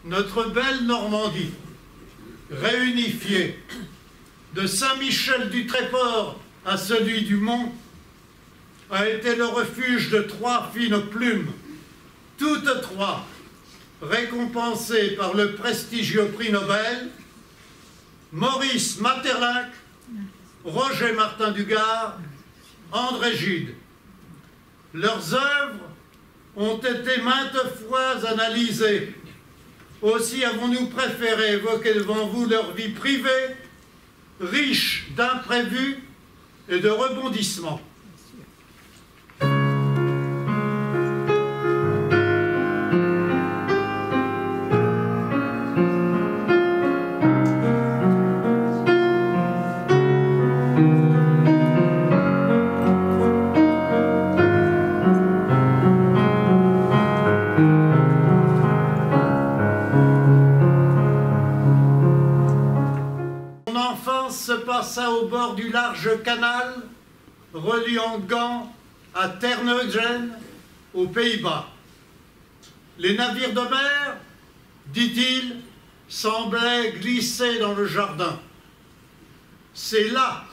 notre belle Normandie, réunifiée, de Saint-Michel du Tréport à celui du Mont, a été le refuge de 3 fines plumes, toutes 3 récompensées par le prestigieux prix Nobel, Maurice Maeterlinck, Roger Martin du Gard, André Gide. Leurs œuvres ont été maintes fois analysées. Aussi avons-nous préféré évoquer devant vous leur vie privée, riche d'imprévus et de rebondissements. Se passa au bord du large canal reliant Gand à Terneuzen, aux Pays-Bas. Les navires de mer, dit-il, semblaient glisser dans le jardin. C'est là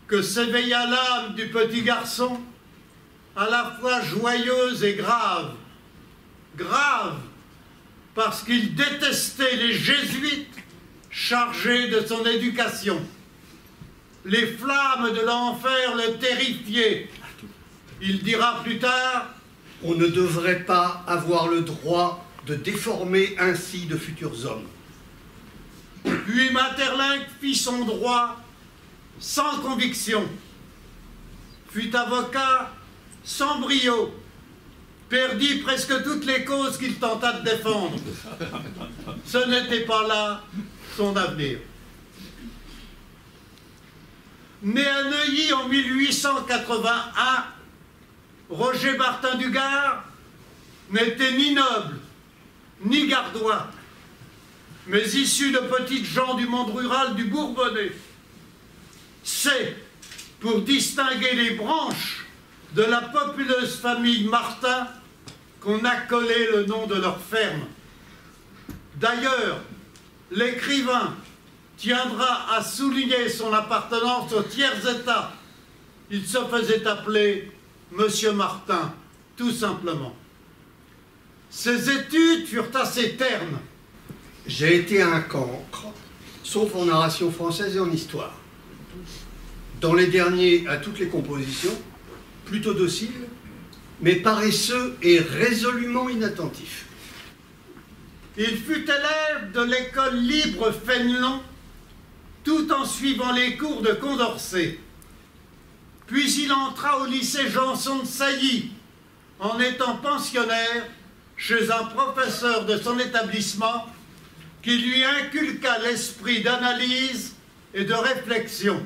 que s'éveilla l'âme du petit garçon, à la fois joyeuse et grave. Grave, parce qu'il détestait les jésuites chargé de son éducation. Les flammes de l'enfer le terrifiaient. Il dira plus tard: on ne devrait pas avoir le droit de déformer ainsi de futurs hommes. Puis Maeterlinck fit son droit sans conviction, fut avocat sans brio, perdit presque toutes les causes qu'il tenta de défendre. Ce n'était pas là son avenir. Né à Neuilly en 1881, Roger Martin du Gard n'était ni noble, ni gardois, mais issu de petites gens du monde rural du Bourbonnais. C'est pour distinguer les branches de la populeuse famille Martin qu'on a collé le nom de leur ferme. D'ailleurs, l'écrivain tiendra à souligner son appartenance au tiers-état. Il se faisait appeler Monsieur Martin, tout simplement. Ses études furent assez ternes. J'ai été un cancre, sauf en narration française et en histoire. Dans les derniers, à toutes les compositions, plutôt docile, mais paresseux et résolument inattentif. Il fut élève de l'école libre Fénelon, tout en suivant les cours de Condorcet. Puis il entra au lycée Janson de Sailly, en étant pensionnaire chez un professeur de son établissement qui lui inculqua l'esprit d'analyse et de réflexion.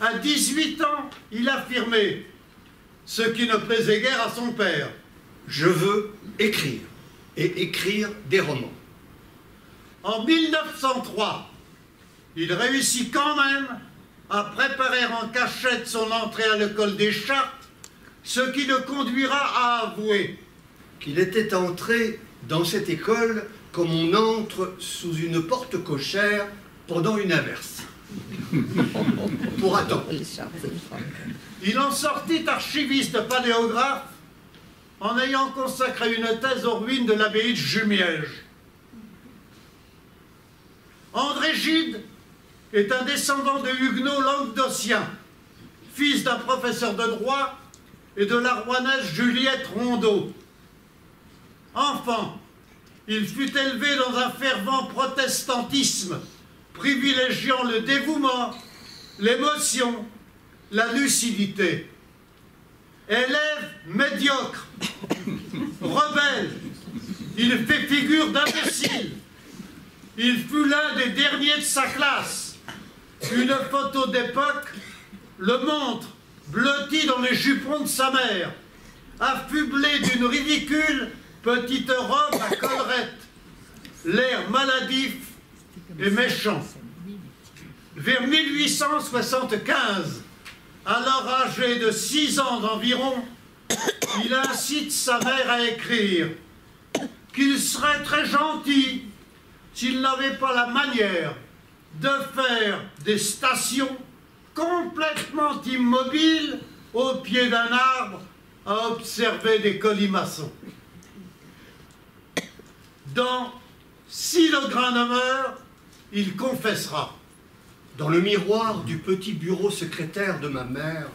À 18 ans, il affirmait, ce qui ne plaisait guère à son père: je veux écrire, et écrire des romans. En 1903, il réussit quand même à préparer en cachette son entrée à l'école des Chartes, ce qui le conduira à avouer qu'il était entré dans cette école comme on entre sous une porte cochère pendant une averse. Pour attendre. Il en sortit archiviste paléographe en ayant consacré une thèse aux ruines de l'abbaye de Jumièges. André Gide est un descendant de huguenots languedociens, fils d'un professeur de droit et de la rouennaise Juliette Rondeau. Enfant, il fut élevé dans un fervent protestantisme, privilégiant le dévouement, l'émotion, la lucidité. Élève médiocre, rebelle, il fait figure d'imbécile. Il fut l'un des derniers de sa classe. Une photo d'époque le montre, blotti dans les jupons de sa mère, affublé d'une ridicule petite robe à collerette, l'air maladif et méchant. Vers 1875, alors âgé de 6 ans environ, il incite sa mère à écrire, qu'il serait très gentil s'il n'avait pas la manière de faire des stations complètement immobiles au pied d'un arbre à observer des colimaçons. Si le grain demeure, il confessera. Dans le miroir du petit bureau secrétaire de ma mère,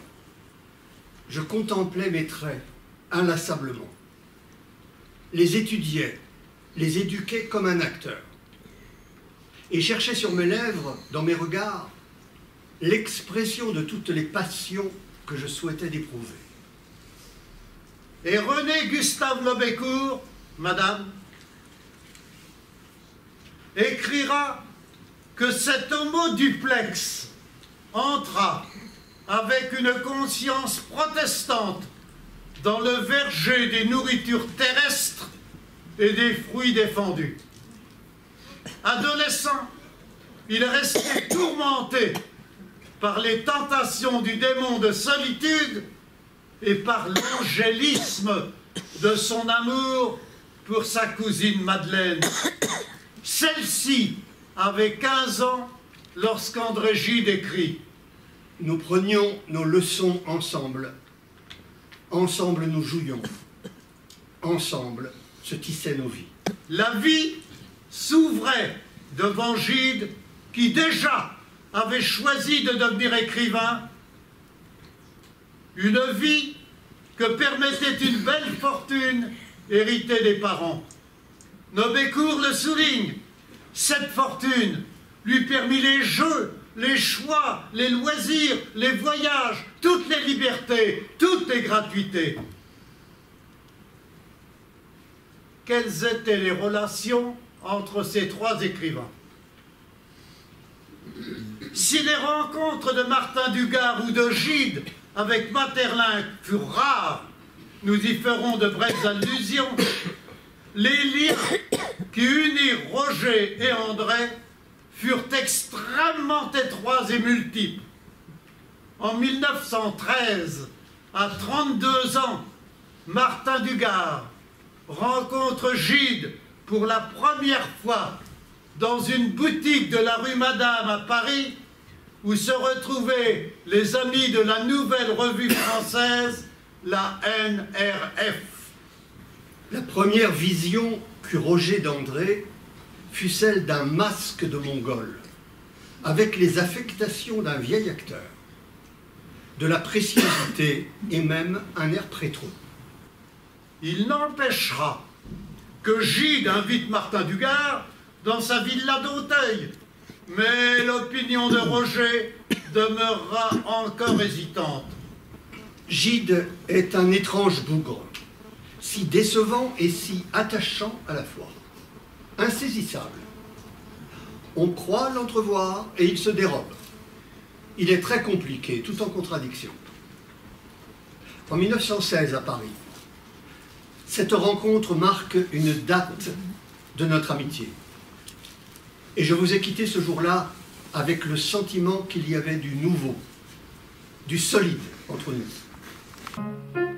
je contemplais mes traits inlassablement, les étudiais, les éduquais comme un acteur, et cherchais sur mes lèvres, dans mes regards, l'expression de toutes les passions que je souhaitais d'éprouver. Et René Gustave Lobécourt, madame, écrira que cet homo duplex entra avec une conscience protestante dans le verger des nourritures terrestres et des fruits défendus. Adolescent, il restait tourmenté par les tentations du démon de solitude et par l'angélisme de son amour pour sa cousine Madeleine. Celle-ci avait 15 ans lorsqu'André Gide écrit « Nous prenions nos leçons ensemble. Ensemble nous jouions. Ensemble se tissaient nos vies. » La vie s'ouvrait devant Gide qui déjà avait choisi de devenir écrivain. Une vie que permettait une belle fortune héritée des parents. Lobécourt le souligne, cette fortune lui permit les jeux, les choix, les loisirs, les voyages, toutes les libertés, toutes les gratuités. Quelles étaient les relations entre ces trois écrivains? Si les rencontres de Martin Dugard ou de Gide avec Maeterlinck furent rares, nous y ferons de brèves allusions, les liens qui unirent Roger et André furent extrêmement étroits et multiples. En 1913, à 32 ans, Martin Dugard rencontre Gide pour la première fois dans une boutique de la rue Madame à Paris, où se retrouvaient les amis de la nouvelle revue française, la NRF. La première vision qu'eut Roger d'André fut celle d'un masque de Mongol, avec les affectations d'un vieil acteur, de la préciosité et même un air préteux. Il n'empêchera que Gide invite Martin Dugard dans sa villa d'Auteuil, mais l'opinion de Roger demeurera encore hésitante. Gide est un étrange bougre, si décevant et si attachant à la fois, insaisissable. On croit l'entrevoir et il se dérobe. Il est très compliqué, tout en contradiction. En 1916 à Paris, cette rencontre marque une date de notre amitié. Et je vous ai quitté ce jour-là avec le sentiment qu'il y avait du nouveau, du solide entre nous.